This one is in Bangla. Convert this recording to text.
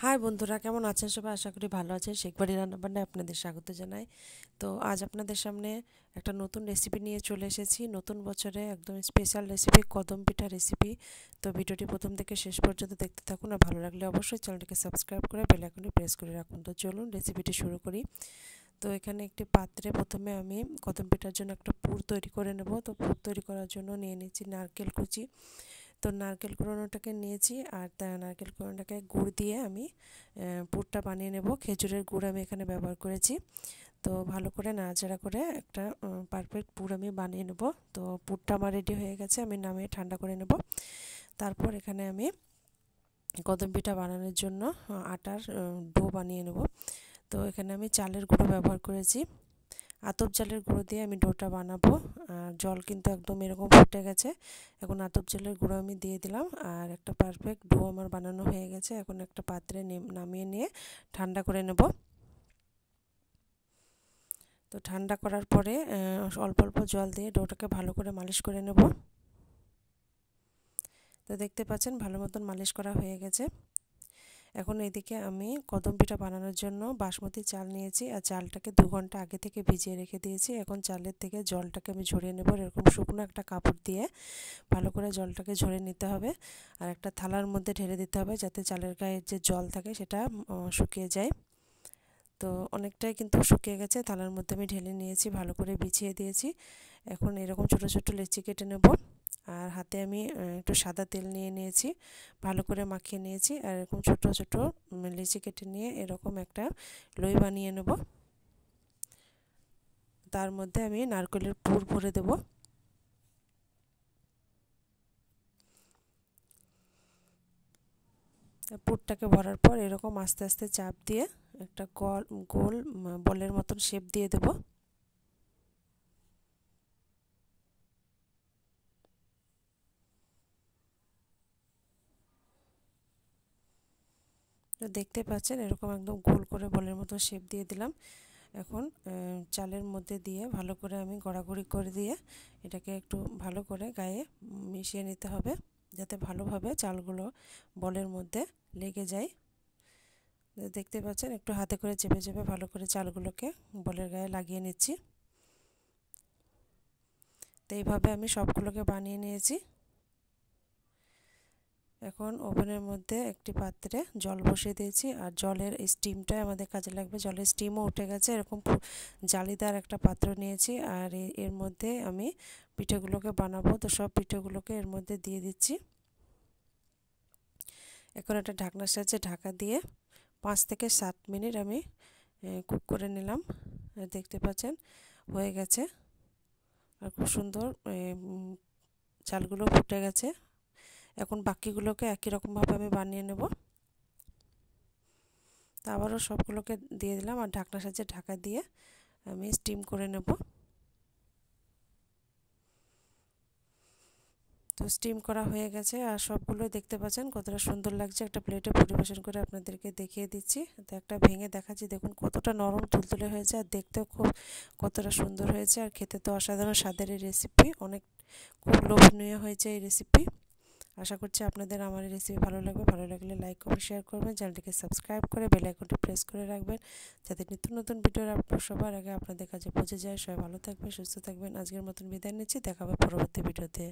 হাই বন্ধুরা, কেমন আছেন সবাই? আশা করি ভালো আছেন। শেখবাড়ি রান্নাবান্নায় আপনাদের স্বাগত জানাই। তো আজ আপনাদের সামনে একটা নতুন রেসিপি নিয়ে চলে এসেছি। নতুন বছরে একদম স্পেশাল রেসিপি, কদম পিঠা রেসিপি। তো ভিডিওটি প্রথম থেকে শেষ পর্যন্ত দেখতে থাকুন, আর ভালো লাগলে অবশ্যই চ্যানেলটিকে সাবস্ক্রাইব করে বেল আইকনটি প্রেস করে রাখুন। তো চলুন রেসিপিটি শুরু করি। তো এখানে একটি পাত্রে প্রথমে আমি কদম পিঠার জন্য একটা পুর তৈরি করে নেব। তো পুর তৈরি করার জন্য নিয়ে নিচ্ছি নারকেল কুচি। তো নারকেল কুড়োনোটাকে নিয়েছি, আর নারকেল কুড়োনোটাকে গুড় দিয়ে আমি পুরটা বানিয়ে নেব। খেজুরের গুড় আমি এখানে ব্যবহার করেছি। তো ভালো করে নাড়াচাড়া করে একটা পারফেক্ট পুর আমি বানিয়ে নেব। তো পুরটা আমার রেডি হয়ে গেছে, আমি নামিয়ে ঠান্ডা করে নেব। তারপর এখানে আমি কদম পিঠা বানানোর জন্য আটার ডো বানিয়ে নেব। তো এখানে আমি চালের গুঁড়ো ব্যবহার করেছি। আতপ চালের গুঁড়ো দিয়ে আমি ডোটা বানাবো। আর জল কিন্তু একদম এরকম ফুটে গেছে। এখন আতপ চালের গুঁড়ো আমি দিয়ে দিলাম, আর একটা পারফেক্ট ডো আমার বানানো হয়ে গেছে। এখন একটা পাত্রে নামিয়ে নিয়ে ঠান্ডা করে নেব। তো ঠান্ডা করার পরে অল্প অল্প জল দিয়ে ডোটাকে ভালো করে মালিশ করে নেব। তো দেখতে পাচ্ছেন ভালো মতন মালিশ করা হয়ে গেছে। এখন এদিকে আমি কদম পিঠা বানানোর জন্য বাসমতি চাল নিয়েছি, আর চালটাকে 2 ঘন্টা আগে থেকে ভিজিয়ে রেখে দিয়েছি। এখন চালের থেকে জলটাকে আমি ঝরিয়ে নেব। এরকম শুকনো একটা কাপড় দিয়ে ভালো করে জলটাকে ঝরিয়ে নিতে হবে, আর একটা থালার মধ্যে ঢেলে দিতে হবে, যাতে চালের গায়ে যে জল থাকে সেটা শুকিয়ে যায়। তো অনেকটাই কিন্তু শুকিয়ে গেছে। থালার মধ্যে আমি ঢেলে নিয়েছি, ভালো করে বিছিয়ে দিয়েছি। এখন এরকম ছোট ছোট লেচি কেটে নেব। আর হাতে আমি একটু সাদা তেল নিয়ে নিয়েছি, ভালো করে মাখিয়ে নিয়েছি। আর এরকম ছোট ছোট লেচি কেটে নিয়ে এরকম একটা লই বানিয়ে নেব। তার মধ্যে আমি নারকেলের পুর ভরে দেব। পুরটাকে ভরার পর এরকম আস্তে আস্তে চাপ দিয়ে একটা গোল বলের মতন শেপ দিয়ে দেব। তো দেখতে পাচ্ছেন এরকম একদম গোল করে বলের মতো শেপ দিয়ে দিলাম। এখন চালের মধ্যে দিয়ে ভালো করে আমি গড়াগড়ি করে দিয়ে এটাকে একটু ভালো করে গায়ে মিশিয়ে নিতে হবে, যাতে ভালোভাবে চালগুলো বলের মধ্যে লেগে যায়। দেখতে পাচ্ছেন একটু হাতে করে চেপে চেপে ভালো করে চালগুলোকে বলের গায়ে লাগিয়ে নিচ্ছি। তো এইভাবে আমি সবগুলোকে বানিয়ে নিয়েছি। এখন ওভেনের মধ্যে একটি পাত্রে জল বসিয়ে দিয়েছি, আর জলের স্টিমটাই আমাদের কাজে লাগবে। জলের স্টিমও উঠে গেছে। এরকম জালিদার একটা পাত্র নিয়েছি, আর এর মধ্যে আমি পিঠেগুলোকে বানাবো। তো সব পিঠেগুলোকে এর মধ্যে দিয়ে দিচ্ছি। এখন একটা ঢাকনার সাহায্যে ঢাকা দিয়ে 5 থেকে 7 মিনিট আমি কুক করে নিলাম। দেখতে পাচ্ছেন হয়ে গেছে, আর খুব সুন্দর চালগুলো ফুটে গেছে। এখন বাকিগুলোকে একই রকমভাবে আমি বানিয়ে নেব। তো আবারও সবগুলোকে দিয়ে দিলাম, আর ঢাকনার সাহায্যে ঢাকা দিয়ে আমি স্টিম করে নেব। তো স্টিম করা হয়ে গেছে, আর সবগুলো দেখতে পাচ্ছেন কতটা সুন্দর লাগছে। একটা প্লেটে পরিবেশন করে আপনাদেরকে দেখিয়ে দিচ্ছি। তো একটা ভেঙে দেখাচ্ছি, দেখুন কতটা নরম তুলতুলে হয়েছে, আর দেখতেও কতটা সুন্দর হয়েছে। আর খেতে তো অসাধারণ স্বাদের এই রেসিপি, খুব লোভনীয় হয়েছে এই রেসিপি। আশা করছি আপনাদের আমার এই রেসিপি ভালো লাগবে। ভালো লাগলে লাইক কমেন্ট শেয়ার করবেন, চ্যানেলটিকে সাবস্ক্রাইব করে বেল আইকনটি প্রেস করে রাখবেন, যাতে নিত্য নতুন ভিডিওর আপলোড সবার আগে আপনাদের কাছে পৌঁছে যায়। সবাই ভালো থাকবেন, সুস্থ থাকবেন। আজকের মতন বিদায় নিচ্ছি, দেখা হবে পরবর্তী ভিডিওতে।